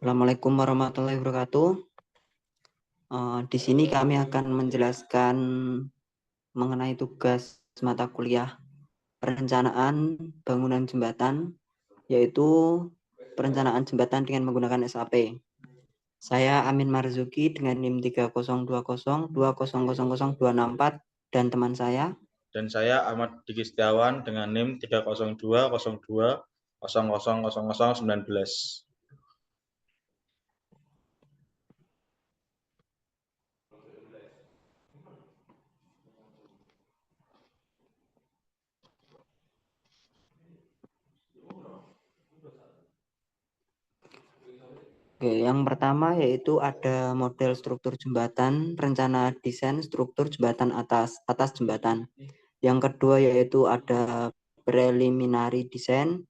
Assalamualaikum warahmatullahi wabarakatuh. Di sini kami akan menjelaskan mengenai tugas mata kuliah perencanaan bangunan jembatan, yaitu perencanaan jembatan dengan menggunakan SAP. Saya Amin Marzuki dengan NIM 302020000264 dan teman saya. Dan saya Ahmad Diki Setiawan dengan NIM 30202000019. Oke, yang pertama yaitu ada model struktur jembatan, rencana desain struktur jembatan atas jembatan. Yang kedua yaitu ada preliminary design,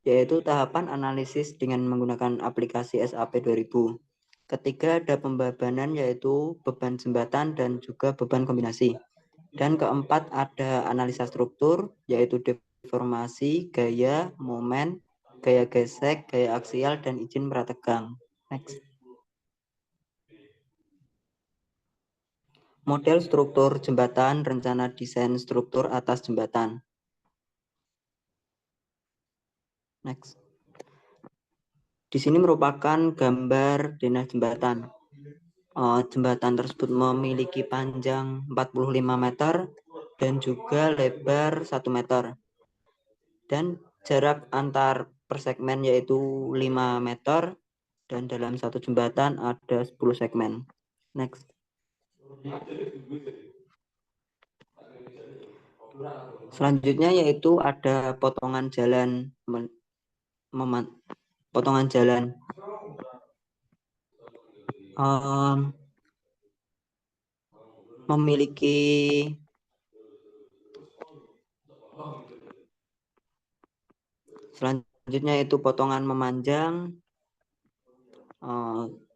yaitu tahapan analisis dengan menggunakan aplikasi SAP 2000. Ketiga ada pembebanan yaitu beban jembatan dan juga beban kombinasi. Dan keempat ada analisa struktur yaitu deformasi, gaya, momen, gaya gesek, gaya aksial, dan izin prategang. Next. Model struktur jembatan, rencana desain struktur atas jembatan. Next. Di sini merupakan gambar denah jembatan. Jembatan tersebut memiliki panjang 45 meter dan juga lebar 1 meter. Dan jarak antar per segmen yaitu 5 meter dan dalam satu jembatan ada 10 segmen. Next. Selanjutnya yaitu ada potongan jalan potongan jalan. Memiliki selanjutnya itu potongan memanjang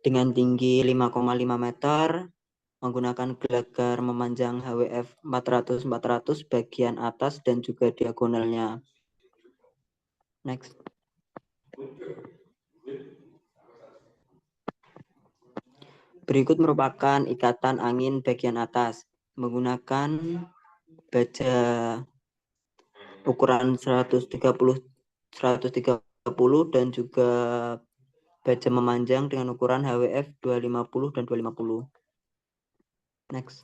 dengan tinggi 5,5 meter menggunakan gelagar memanjang HWF 400 bagian atas dan juga diagonalnya. Next. Berikut merupakan ikatan angin bagian atas menggunakan baja ukuran 130 dan juga baja memanjang dengan ukuran HWF 250 dan 250. Next.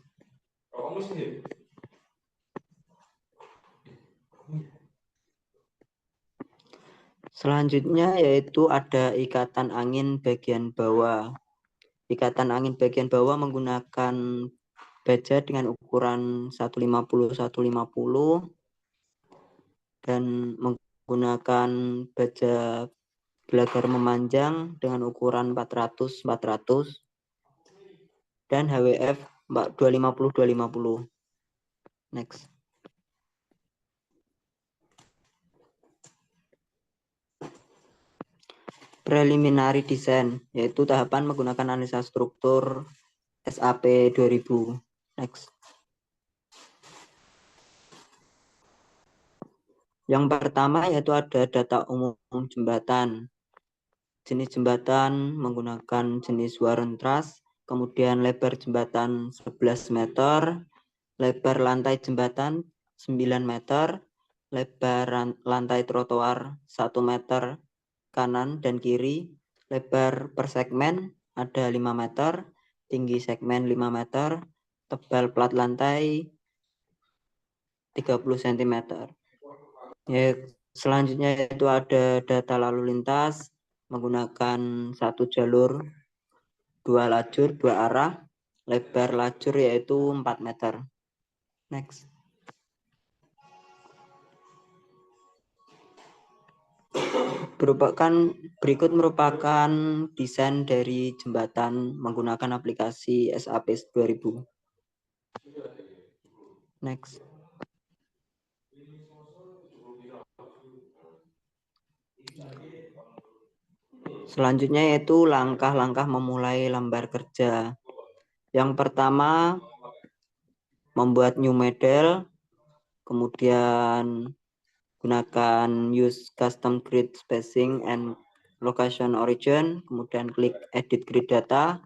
Selanjutnya yaitu ada ikatan angin bagian bawah. Ikatan angin bagian bawah menggunakan baja dengan ukuran 150 dan menggunakan baja gelagar memanjang dengan ukuran 400 dan HWF 250. Next. Preliminary design yaitu tahapan menggunakan analisa struktur SAP 2000. Next. Yang pertama yaitu ada data umum jembatan. Jenis jembatan menggunakan jenis Warren Truss, kemudian lebar jembatan 11 meter, lebar lantai jembatan 9 meter, lebar lantai trotoar 1 meter kanan dan kiri, lebar per segmen ada 5 meter, tinggi segmen 5 meter, tebal plat lantai 30 cm. Ya, selanjutnya itu ada data lalu lintas menggunakan satu jalur, 2 lajur, 2 arah, lebar lajur yaitu 4 meter. Next. Berikut merupakan desain dari jembatan menggunakan aplikasi SAP 2000. Next. Selanjutnya yaitu langkah-langkah memulai lembar kerja. Yang pertama, membuat new model, kemudian gunakan use custom grid spacing and location origin, kemudian klik edit grid data,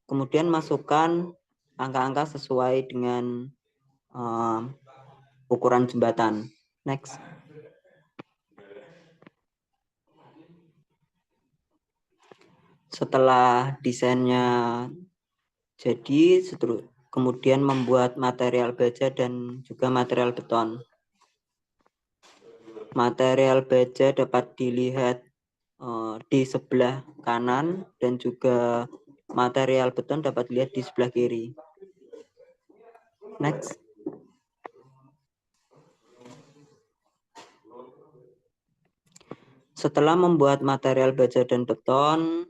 kemudian masukkan angka-angka sesuai dengan ukuran jembatan. Next. Setelah desainnya jadi, kemudian membuat material baja dan juga material beton. Material baja dapat dilihat di sebelah kanan dan juga material beton dapat dilihat di sebelah kiri. Next. Setelah membuat material baja dan beton,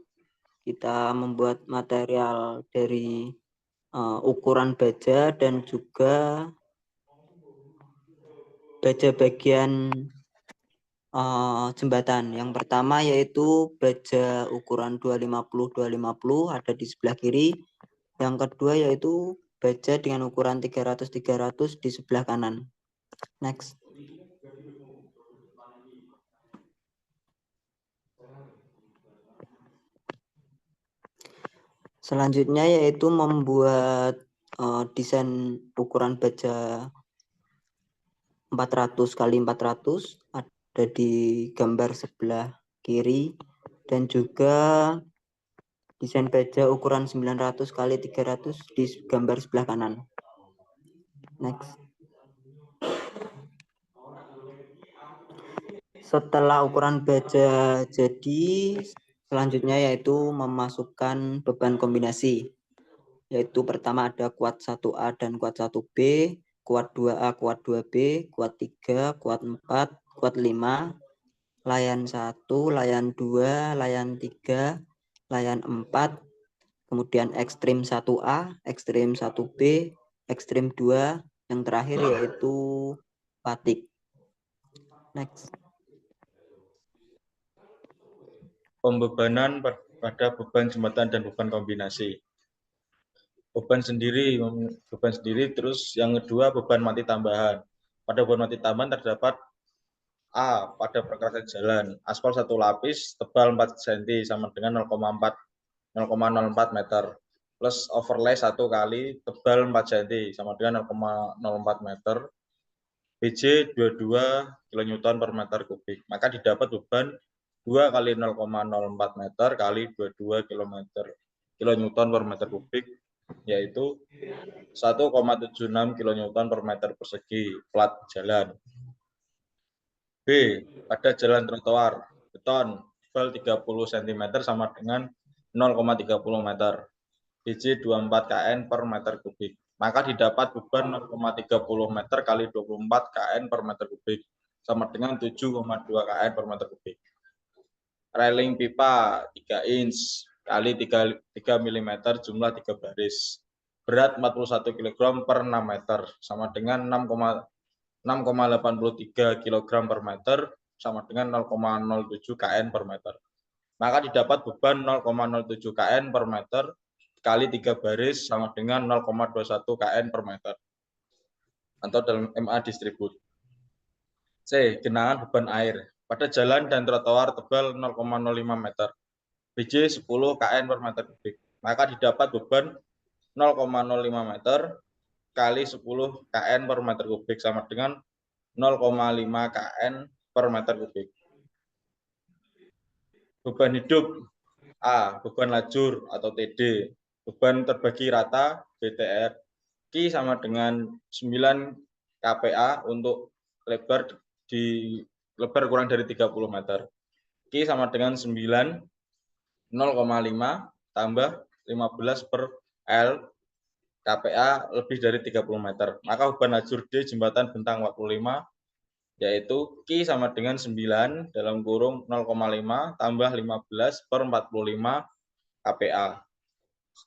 kita membuat material dari ukuran baja dan juga baja bagian jembatan. Yang pertama yaitu baja ukuran 250 ada di sebelah kiri. Yang kedua yaitu baja dengan ukuran 300 di sebelah kanan. Next. Selanjutnya yaitu membuat desain ukuran baja 400 kali 400 ada di gambar sebelah kiri, dan juga desain baja ukuran 900 kali 300 di gambar sebelah kanan. Next. Setelah ukuran baja jadi, selanjutnya yaitu memasukkan beban kombinasi. Yaitu pertama ada kuat 1A dan kuat 1B, kuat 2A, kuat 2B, kuat 3, kuat 4, kuat 5, layan 1, layan 2, layan 3, layan 4, kemudian ekstrim 1A, ekstrim 1B, ekstrim 2, yang terakhir yaitu patik. Next. Pembebanan pada beban jembatan dan beban kombinasi. Beban sendiri, terus yang kedua beban mati tambahan. Pada beban mati tambahan terdapat A. Pada perkerasan jalan, aspal satu lapis tebal 4 cm sama dengan 0,04 meter, plus overlay 1 kali tebal 4 cm sama dengan 0,04 meter, BJ 22 kN per meter kubik. Maka didapat beban 2 kali 0,04 meter kali 22 kN per meter kubik, yaitu 1,76 kN per meter persegi plat jalan. B. Pada jalan trotoar, beton tebal 30 cm sama dengan 0,30 meter, BJ 24 kN per meter kubik. Maka didapat beban 0,30 meter kali 24 kN per meter kubik, sama dengan 7,2 kN per meter kubik. Railing pipa 3 inch kali 3 mm jumlah 3 baris. Berat 41 kg per 6 meter, sama dengan 6,83 kg per meter, sama dengan 0,07 kN per meter. Maka didapat beban 0,07 kN per meter kali 3 baris sama dengan 0,21 kN per meter. Atau dalam MA distribut. C. Genangan beban air. Pada jalan dan trotoar tebal 0,05 meter. BJ 10 kN per meter kubik. Maka didapat beban 0,05 meter kali 10 kN per meter kubik sama dengan 0,5 kN per meter kubik. Beban hidup. A. Beban lajur atau TD. Beban terbagi rata BTR. Q sama dengan 9 kPa untuk lebar kurang dari 30 meter. Q sama dengan 9, 0,5 tambah 15 per L kPa lebih dari 30 meter. Maka beban lajur D jembatan bentang 45 yaitu Q sama dengan 9 dalam kurung 0,5 tambah 15 per 45 kPa.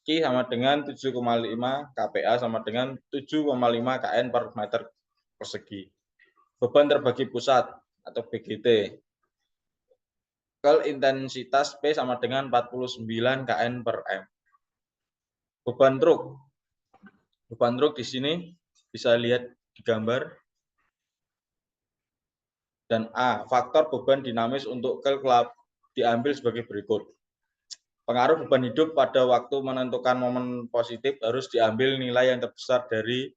Q sama dengan 7,5 kPa sama dengan 7,5 kN per meter persegi. Beban terbagi pusat atau BGT. Intensitas P sama dengan 49 kN per M. Beban truk. Beban truk di sini bisa lihat di gambar. Dan A. Faktor beban dinamis untuk diambil sebagai berikut. Pengaruh beban hidup pada waktu menentukan momen positif harus diambil nilai yang terbesar dari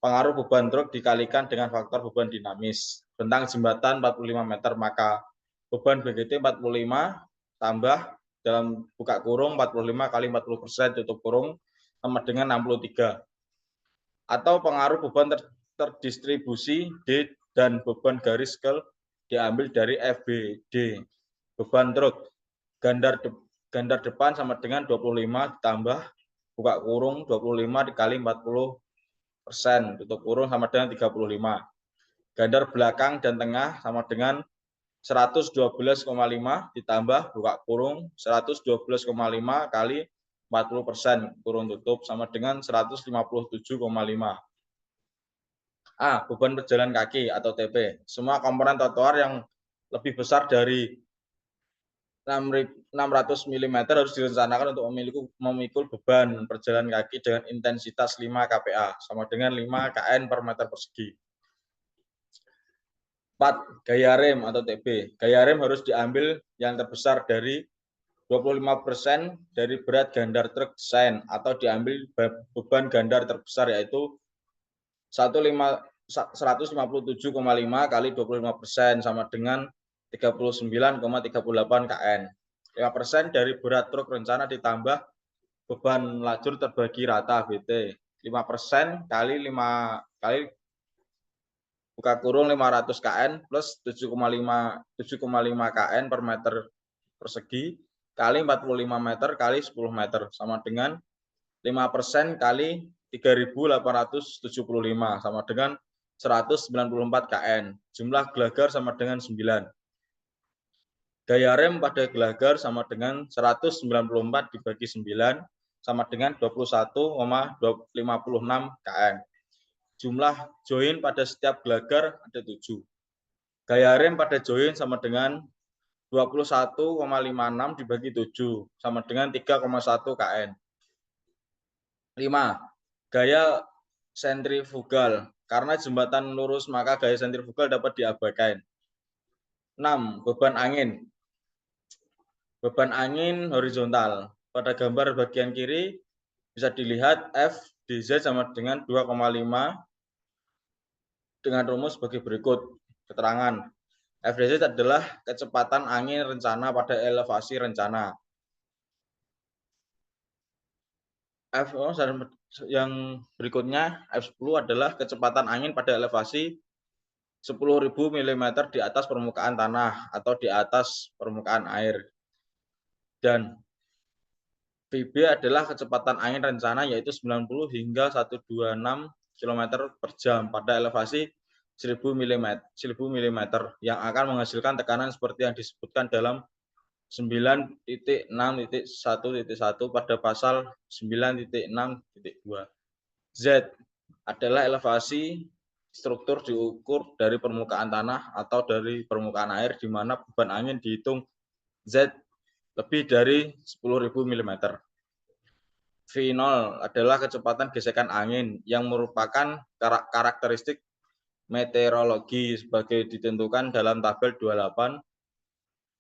pengaruh beban truk dikalikan dengan faktor beban dinamis. Bentang jembatan 45 meter, maka beban BGT 45 tambah dalam buka kurung 45 kali 40% tutup kurung sama dengan 63. Atau pengaruh beban terdistribusi D dan beban garis scale diambil dari FBD. Beban truk gandar depan sama dengan 25 ditambah buka kurung 25 dikali 40% tutup kurung sama dengan 35. Gandar belakang dan tengah sama dengan 112,5 ditambah buka kurung 112,5 kali 40% kurung tutup sama dengan 157,5. A. Beban berjalan kaki atau TP. Semua komponen trotoar yang lebih besar dari 600 mm harus direncanakan untuk memikul beban berjalan kaki dengan intensitas 5 kPa sama dengan 5 kN per meter persegi. 4. Gaya rem atau TB. Gaya rem harus diambil yang terbesar dari 25% dari berat gandar truk desain atau diambil beban gandar terbesar yaitu 157,5 kali 25% sama dengan 39,38 kN. 5% dari berat truk rencana ditambah beban lajur terbagi rata BT. 5% kali 5 kali buka kurung 500 kN plus 7,5 kN per meter persegi kali 45 meter kali 10 meter sama dengan 5% kali 3.875 sama dengan 194 kN. Jumlah gelagar sama dengan 9. Gaya rem pada gelagar sama dengan 194 dibagi 9 sama dengan 21,56 kN. Jumlah join pada setiap gelagar ada 7. Gaya rem pada join sama dengan 21,56 dibagi 7 sama dengan 3,1 kN. 5. Gaya sentrifugal. Karena jembatan lurus maka gaya sentrifugal dapat diabaikan. 6. Beban angin. Beban angin horizontal. Pada gambar bagian kiri bisa dilihat F dz sama dengan 2,5 dengan rumus sebagai berikut. Keterangan. F dz adalah kecepatan angin rencana pada elevasi rencana. F yang berikutnya F10 adalah kecepatan angin pada elevasi 10.000 mm di atas permukaan tanah atau di atas permukaan air. Dan VB adalah kecepatan angin rencana yaitu 90 hingga 126 km per jam pada elevasi 1000 mm yang akan menghasilkan tekanan seperti yang disebutkan dalam 9.6.1.1 pada pasal 9.6.2. Z adalah elevasi struktur diukur dari permukaan tanah atau dari permukaan air di mana beban angin dihitung Z lebih dari 10.000 mm. V0 adalah kecepatan gesekan angin yang merupakan karakteristik meteorologi sebagai ditentukan dalam tabel 28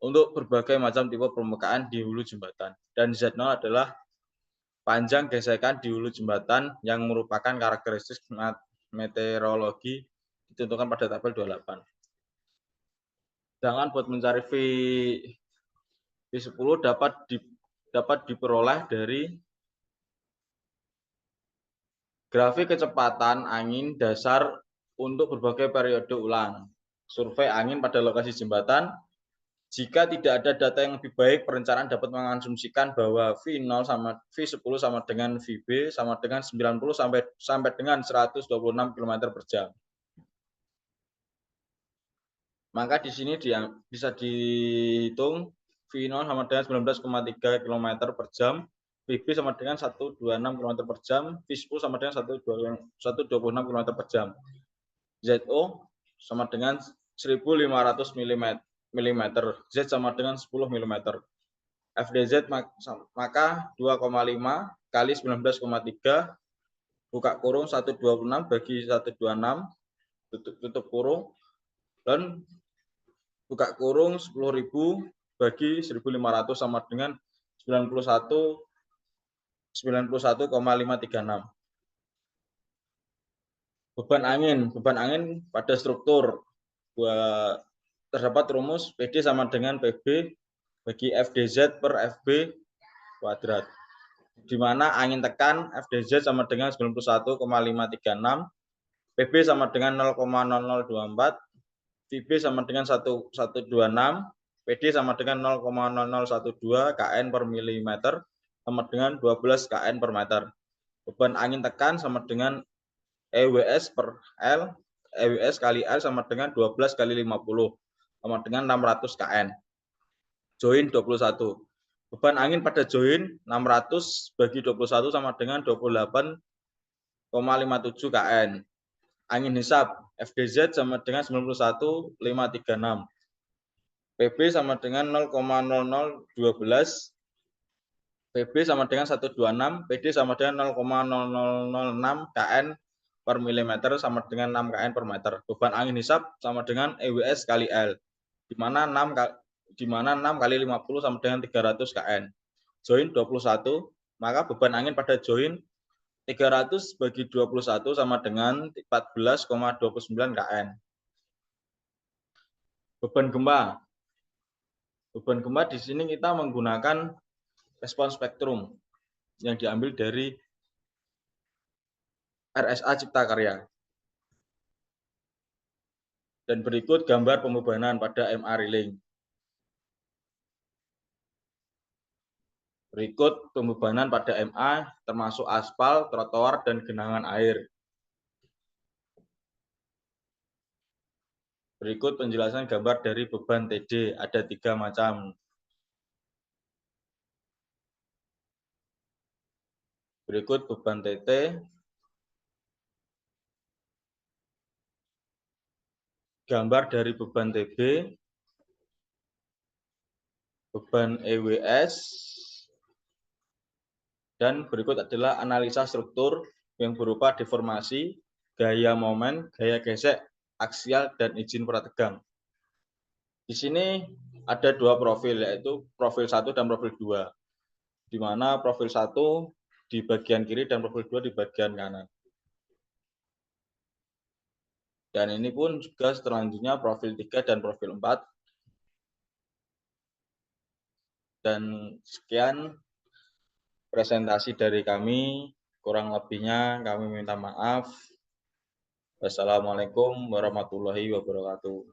untuk berbagai macam tipe permukaan di hulu jembatan. Dan Z0 adalah panjang gesekan di hulu jembatan yang merupakan karakteristik meteorologi ditentukan pada tabel 28. Sedangkan buat mencari V10 dapat diperoleh dari grafik kecepatan angin dasar untuk berbagai periode ulang. Survei angin pada lokasi jembatan. Jika tidak ada data yang lebih baik, perencanaan dapat mengasumsikan bahwa V0 sama V10 sama dengan VB sama dengan 90 sampai dengan 126 km per jam. Maka di sini bisa dihitung V0 sama dengan 19,3 km per jam, VB sama dengan 126 km per jam, V10 sama dengan 126 km per jam. ZO sama dengan 1.500 mm, Z sama dengan 10 mm. FDZ maka 2,5 kali 19,3 buka kurung 126 bagi 126 tutup kurung dan buka kurung 10.000 bagi 1.500 sama dengan 91,536. Beban angin pada struktur terdapat rumus PD sama dengan PB bagi FDZ per FB kuadrat, di mana angin tekan FDZ sama dengan 91,536, PB sama dengan 0,0024, VB sama dengan 126, PD sama dengan 0,0012 kN per milimeter sama dengan 12 kN per meter. Beban angin tekan sama dengan EWS per L, EWS kali L sama dengan 12 kali 50 sama dengan 600 kN. Join 21. Beban angin pada join 600 bagi 21 sama dengan 28,57 kN. Angin hisap FDZ sama dengan 91,536. PB sama dengan 0,0012. PB sama dengan 126, PD sama dengan 0,0006 kN per milimeter sama dengan 6 kN per meter. Beban angin hisap sama dengan EWS kali L, di mana 6 kali 50 sama dengan 300 kN. Join 21, maka beban angin pada join 300 bagi 21 sama dengan 14,29 kN. Beban gempa. Beban gempa di sini kita menggunakan respons spektrum yang diambil dari RSA Cipta Karya. Dan berikut gambar pembebanan pada MA Riling. Berikut pembebanan pada MA termasuk aspal, trotoar, dan genangan air. Berikut penjelasan gambar dari beban TD, ada 3 macam. Berikut beban TT, gambar dari beban TB, beban EWS, dan berikut adalah analisa struktur yang berupa deformasi, gaya momen, gaya gesek, aksial, dan izin prategang. Di sini ada 2 profil, yaitu profil 1 dan profil 2, di mana profil 1 di bagian kiri dan profil 2 di bagian kanan. Dan ini pun juga selanjutnya profil 3 dan profil 4. Dan sekian presentasi dari kami. Kurang lebihnya kami minta maaf. Wassalamualaikum warahmatullahi wabarakatuh.